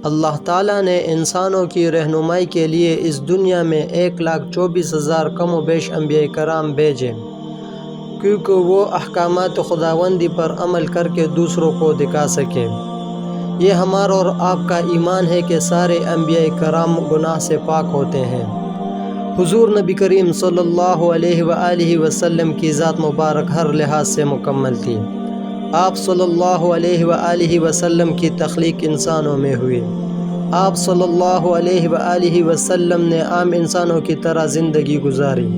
اللہ تعالیٰ نے انسانوں کی رہنمائی کے لیے اس دنیا میں 1,24,000 کم و بیش انبیاء کرام بھیجے، کیونکہ وہ احکامات خداوندی پر عمل کر کے دوسروں کو دکھا سکے۔ یہ ہمارا اور آپ کا ایمان ہے کہ سارے انبیاء کرام گناہ سے پاک ہوتے ہیں۔ حضور نبی کریم صلی اللہ علیہ وآلہ وسلم کی ذات مبارک ہر لحاظ سے مکمل تھی۔ آپ صلی اللہ علیہ وآلہ وسلم کی تخلیق انسانوں میں ہوئی۔ آپ صلی اللہ علیہ وآلہ وسلم نے عام انسانوں کی طرح زندگی گزاری۔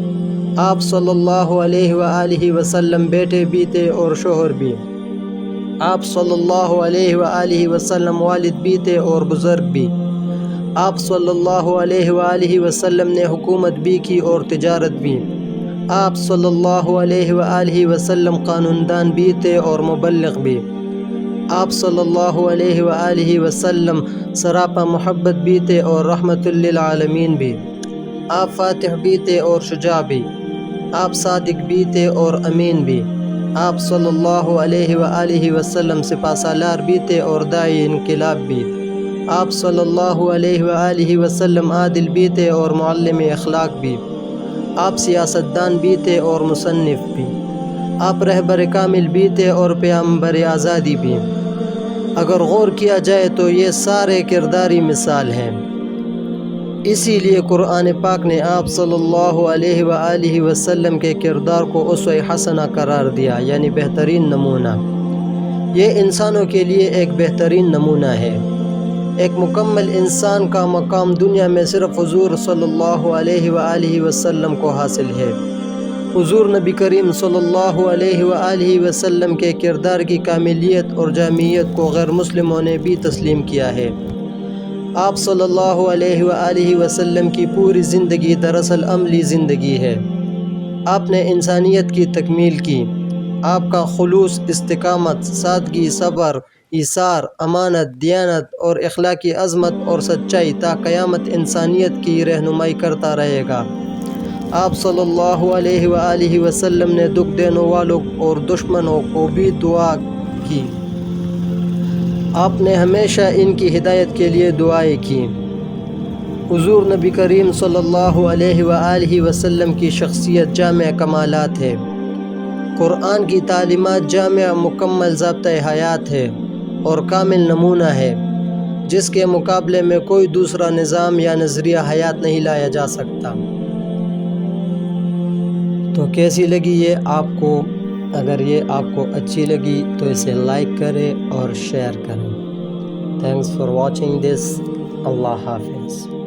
آپ صلی اللہ علیہ وآلہ وسلم بیٹے بھی تھے اور شوہر بھی۔ آپ صلی اللہ علیہ وآلہ وسلم والد بھی تھے اور بزرگ بھی۔ آپ صلی اللہ علیہ وآلہ وسلم نے حکومت بھی کی اور تجارت بھی۔ آپ صلی اللہ علیہ وآلہ وسلم قانون دان بھی تھے اور مبلغ بھی۔ آپ صلی اللہ علیہ وآلہ وسلم سراپا محبت بھی تھے اور رحمت للعالمین بھی۔ آپ فاتح بھی تھے اور شجاع بھی۔ آپ صادق بھی تھے اور امین بھی۔ آپ صلی اللہ علیہ وآلہ وسلم سپہ سالار بھی تھے اور داعی انقلاب بھی۔ آپ صلی اللہ علیہ وآلہ وسلم عادل بھی تھے اور معلم اخلاق بھی۔ آپ سیاستدان بھی تھے اور مصنف بھی۔ آپ رہبر کامل بھی تھے اور پیغمبر آزادی بھی۔ اگر غور کیا جائے تو یہ سارے کرداری مثال ہیں۔ اسی لیے قرآن پاک نے آپ صلی اللہ علیہ وآلہ وسلم کے کردار کو اسوہ حسنہ قرار دیا، یعنی بہترین نمونہ۔ یہ انسانوں کے لیے ایک بہترین نمونہ ہے۔ ایک مکمل انسان کا مقام دنیا میں صرف حضور صلی اللہ علیہ وآلہ وسلم کو حاصل ہے۔ حضور نبی کریم صلی اللہ علیہ وآلہ وسلم کے کردار کی کاملیت اور جامعیت کو غیر مسلموں نے بھی تسلیم کیا ہے۔ آپ صلی اللہ علیہ وآلہ وسلم کی پوری زندگی دراصل عملی زندگی ہے۔ آپ نے انسانیت کی تکمیل کی۔ آپ کا خلوص، استقامت، سادگی، صبر، ایثار، امانت، دیانت اور اخلاقی عظمت اور سچائی تا قیامت انسانیت کی رہنمائی کرتا رہے گا۔ آپ صلی اللہ علیہ وآلہ وسلم نے دکھ دینے والوں اور دشمنوں کو بھی دعا کی۔ آپ نے ہمیشہ ان کی ہدایت کے لیے دعائیں کی۔ حضور نبی کریم صلی اللہ علیہ وآلہ وسلم کی شخصیت جامع کمالات ہے۔ قرآن کی تعلیمات جامع مکمل ضابطۂ حیات ہے اور کامل نمونہ ہے، جس کے مقابلے میں کوئی دوسرا نظام یا نظریہ حیات نہیں لایا جا سکتا۔ تو کیسی لگی یہ آپ کو؟ اگر یہ آپ کو اچھی لگی تو اسے لائک کریں اور شیئر کریں۔ Thanks for watching this. اللہ حافظ۔